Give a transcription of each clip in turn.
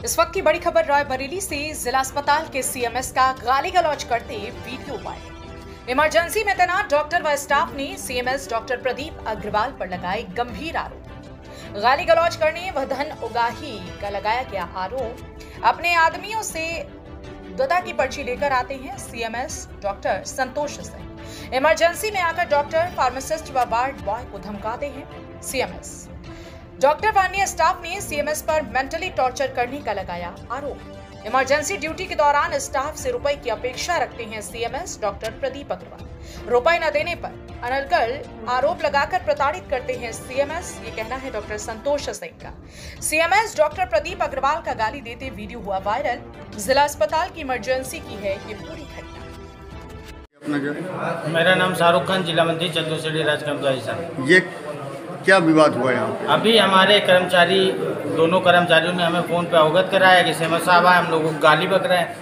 इस वक्त की बड़ी खबर रायबरेली से। जिला अस्पताल के सीएमएस का गाली गलौज करते वीडियो वायरल। इमरजेंसी में तैनात डॉक्टर व स्टाफ ने सीएमएस डॉक्टर प्रदीप अग्रवाल पर लगाए गंभीर आरोप। गाली गलौज करने व धन उगाही का लगाया गया आरोप। अपने आदमियों से दुदा की पर्ची लेकर आते हैं CMS doctor Santosh Singh. Emergency में आकर डॉक्टर, फार्मासिस्ट व वार्ड बॉय को धमकाते हैं सीएमएस डॉक्टर व अन्य स्टाफ ने सीएमएस पर मेंटली टॉर्चर करने का लगाया आरोप। इमरजेंसी ड्यूटी के दौरान स्टाफ से रुपए की अपेक्षा रखते हैं सीएमएस डॉक्टर प्रदीप अग्रवाल। रुपए न देने पर अनर्गल आरोप लगाकर प्रताड़ित करते हैं सीएमएस, ये कहना है डॉक्टर संतोष सिंह का। सीएमएस डॉक्टर प्रदीप अग्रवाल का गाली देते वीडियो हुआ वायरल। जिला अस्पताल की इमरजेंसी की है ये पूरी घटना। मेरा नाम शाहरुख खान, जिला मंत्री चंदूसड़ी राजकमचारी सर। ये क्या विवाद हुआ यहाँ? अभी हमारे कर्मचारी, दोनों कर्मचारियों ने हमें फ़ोन पे अवगत कराया कि सीएमएस साहब आए, हम लोगों को गाली बक रहे हैं।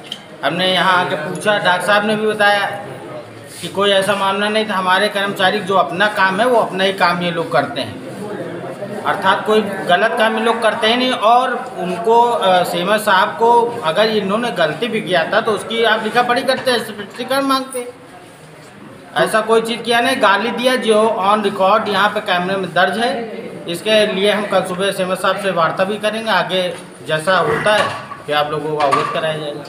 हमने यहाँ आके पूछा, डॉक्टर साहब ने भी बताया कि कोई ऐसा मामला नहीं था। हमारे कर्मचारी जो अपना काम है वो अपना ही काम ये लोग करते हैं, अर्थात कोई गलत काम ये लोग करते ही नहीं। और उनको सीएमएस साहब को अगर इन्होंने गलती भी किया था तो उसकी आप लिखा पढ़ी करते हैं, स्पष्टीकरण मांगते। ऐसा कोई चीज़ किया नहीं, गाली दिया जो ऑन रिकॉर्ड यहाँ पे कैमरे में दर्ज है। इसके लिए हम कल सुबह सीएमएस साहब से वार्ता भी करेंगे। आगे जैसा होता है कि आप लोगों को अवगत कराया जाएगा।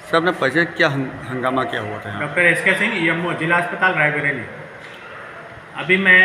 सर ने पहले क्या हंगामा क्या हुआ था? डॉक्टर एस के सिंह, ईएमओ, जिला अस्पताल रायबरेली। अभी मैं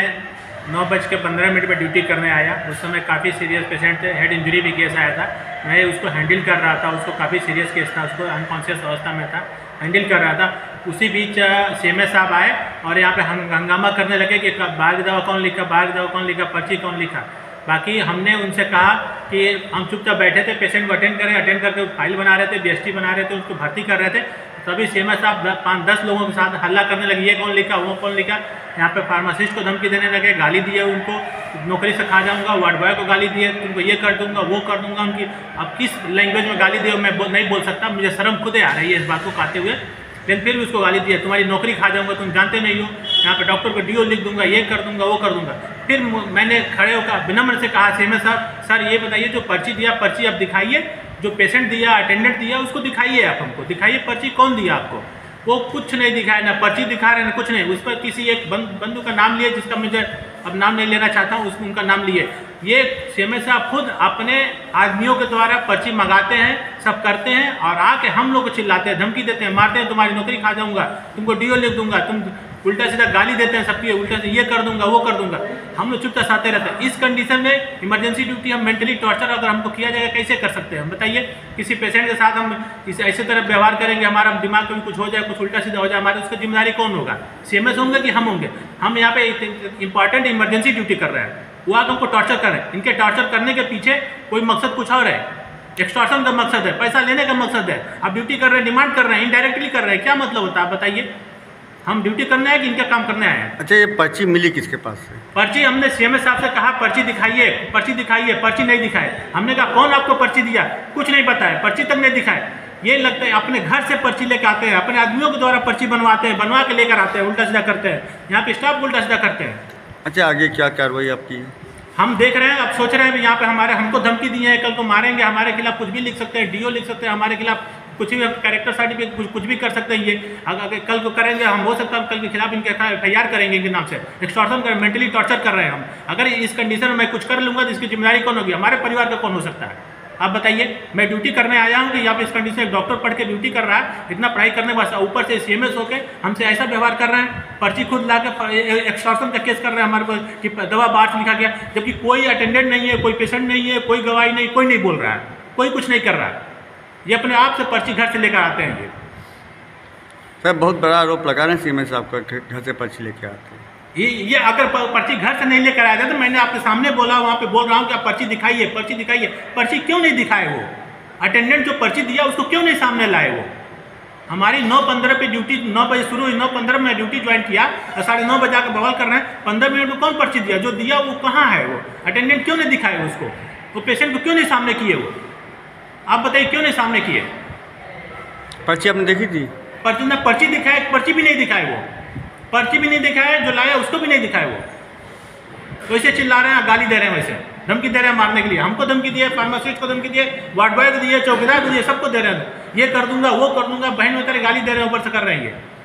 9:15 पर ड्यूटी करने आया। उस समय काफ़ी सीरियस पेशेंट थे, हेड इंजरी भी केस आया था। मैं उसको हैंडल कर रहा था, उसको काफ़ी सीरियस केस था, उसको अनकॉन्शियस अवस्था में था, हैंडल कर रहा था। उसी बीच सीएमएस साहब आए और यहाँ पे हंगामा करने लगे कि बाहर की दवा कौन लिखा, बाहर की दवा कौन लिखा, पर्ची कौन लिखा। बाकी हमने उनसे कहा कि हम चुपचाप बैठे थे, पेशेंट को अटेंड करें। अटेंड करके फाइल बना रहे थे, बीएसटी बना रहे थे, उसको भर्ती कर रहे थे। तभी सीएमएस साहब 5-10 लोगों के साथ हल्ला करने लगे, ये कौन लिखा, वो कौन लिखा। यहाँ पे फार्मासिस्ट को धमकी देने लगे, गाली दिए उनको, नौकरी से खा जाऊँगा, वार्ड बॉय को गाली दिए, तुमको ये कर दूंगा, वो कर दूंगा। उनकी अब किस लैंग्वेज में गाली दिए मैं नहीं बोल सकता, मुझे शर्म खुद आ रही है इस बात को कहते हुए। लेकिन फिर भी उसको गाली दिया, तुम्हारी नौकरी खा जाऊंगा, तुम जानते नहीं हो, यहाँ पे डॉक्टर को डीओ लिख दूंगा, ये कर दूंगा, वो कर दूंगा। फिर मैंने खड़े होकर विनम्र से कहा सीएमएस साहब, सर ये बताइए जो पर्ची दिया, पर्ची आप दिखाइए, जो पेशेंट दिया, अटेंडेंट दिया, उसको दिखाइए, आप हमको दिखाइए पर्ची कौन दिया आपको। वो कुछ नहीं दिखाया, ना पर्ची दिखा रहे, ना कुछ नहीं। उस पर किसी एक बंधु का नाम लिए, जिसका मुझे अब नाम नहीं लेना चाहता हूँ, उनका नाम लिए। ये सीएमएस साहब खुद अपने आदमियों के द्वारा पर्ची मंगाते हैं, सब करते हैं, और आके हम लोग को चिल्लाते हैं, धमकी देते हैं, मारते हैं, तुम्हारी नौकरी खा जाऊंगा, तुमको डीओ लिख दूंगा, तुम उल्टा सीधा गाली देते हैं सबकी, उल्टा से ये कर दूंगा, वो कर दूंगा। हम लोग चुपचाप साथे रहते हैं। इस कंडीशन में इमरजेंसी ड्यूटी हम मेंटली टॉर्चर अगर हमको किया जाएगा कैसे कर सकते हैं हम बताइए। किसी पेशेंट के साथ हम इस ऐसे तरह व्यवहार करेंगे, हमारा दिमाग में कुछ हो जाए, कुछ उल्टा सीधा हो जाए, हमारे उसका जिम्मेदारी कौन होगा? सीएमएस होंगे कि हम होंगे? हम यहाँ पे इंपॉर्टेंट इमरजेंसी ड्यूटी कर रहे हैं, वो आकर हमको टॉर्चर कर रहे हैं। इनके टॉर्चर करने के पीछे कोई मकसद कुछ और है, एक्सटॉर्शन का मकसद है, पैसा लेने का मकसद है। आप ड्यूटी कर रहे हैं, डिमांड कर रहे हैं, इनडायरेक्टली कर रहे हैं, क्या मतलब होता है आप बताइए? हम ड्यूटी करने आए कि इनका काम करने आए हैं? अच्छा, ये पर्ची मिली किसके पास से? पर्ची हमने सीएमएस साहब से कहा पर्ची दिखाइए, पर्ची दिखाइए, पर्ची नहीं दिखाए। हमने कहा कौन आपको पर्ची दिया, कुछ नहीं बताया, पर्ची तक नहीं दिखाए। ये लगता है अपने घर से पर्ची लेकर आते हैं, अपने आदमियों के द्वारा पर्ची बनवाते हैं, बनवा के लेकर आते हैं, उल्टा सीधा करते हैं, यहाँ पे स्टाफ उल्टा सीधा करते हैं। अच्छा, आगे क्या कार्रवाई आपकी? हम देख रहे हैं, अब सोच रहे हैं यहाँ पे हमको धमकी दी है, कल को मारेंगे, हमारे खिलाफ कुछ भी लिख सकते हैं, डीओ लिख सकते हैं, हमारे खिलाफ कुछ भी, कैरेक्टर सर्टिफिकेट कुछ भी कर सकते हैं। ये अगर कल को करेंगे, हम हो सकता है कल के खिलाफ इनके एफआईआर करेंगे, इनके नाम से एक्सटॉर्शन कर, मेंटली टॉर्चर कर रहे हैं हम। अगर इस कंडीशन में मैं कुछ कर लूँगा तो इसकी जिम्मेदारी कौन होगी? हमारे परिवार का कौन हो सकता है आप बताइए? मैं ड्यूटी करने आया हूँ कि यहाँ पे इस कंडीशन में डॉक्टर पढ़ के ड्यूटी कर रहा है, इतना पढ़ाई करने के बाद ऊपर से सीएमएस होके हमसे ऐसा व्यवहार कर रहे हैं, पर्ची खुद ला के एक्सटॉर्शन का केस कर रहे हैं हमारे पास कि दवा बाहर से लिखा गया, जबकि कोई अटेंडेंट नहीं है, कोई पेशेंट नहीं है, कोई गवाही नहीं, कोई नहीं बोल रहा है, कोई कुछ नहीं कर रहा है। ये अपने आप से पर्ची घर से लेकर आते हैं। ये सर बहुत बड़ा आरोप लगा रहे हैं सीएमएस साहब का, घर से पर्ची लेके आते हैं। ये अगर पर्ची घर से नहीं लेकर आया था तो मैंने आपके सामने बोला, वहाँ पे बोल रहा हूँ कि आप पर्ची दिखाइए, पर्ची दिखाइए। पर्ची क्यों नहीं दिखाए? वो अटेंडेंट जो पर्ची दिया उसको क्यों नहीं सामने लाए? वो हमारी 9:15 पे ड्यूटी, 9 बजे शुरू हुई, 9:15 में ड्यूटी ज्वाइन किया और 9:30 बजे आकर बवाल कर रहे हैं। 15 मिनट में कौन पर्ची दिया? जो दिया वो कहाँ है? वो अटेंडेंट क्यों नहीं दिखाए उसको? वो पेशेंट को क्यों नहीं सामने किए? वो आप बताइए क्यों नहीं सामने किए? पर्ची आपने देखी थी? पर्ची ना, पर्ची दिखाए, पर्ची भी नहीं दिखाए, वो पर्ची भी नहीं दिखाए, जो लाया उसको भी नहीं दिखाए। वो वैसे चिल्ला रहे हैं, गाली दे रहे हैं, वैसे धमकी दे रहे हैं मारने के लिए। हमको धमकी दिए, फार्मासिस्ट को धमकी दिए, वार्ड बॉय को दिए, चौकीदार को दिए, सबको दे रहे हैं। ये कर दूंगा, वो कर दूंगा, बहन में तेरे गाली दे रहे हैं, ऊपर से कर रहे हैं ये।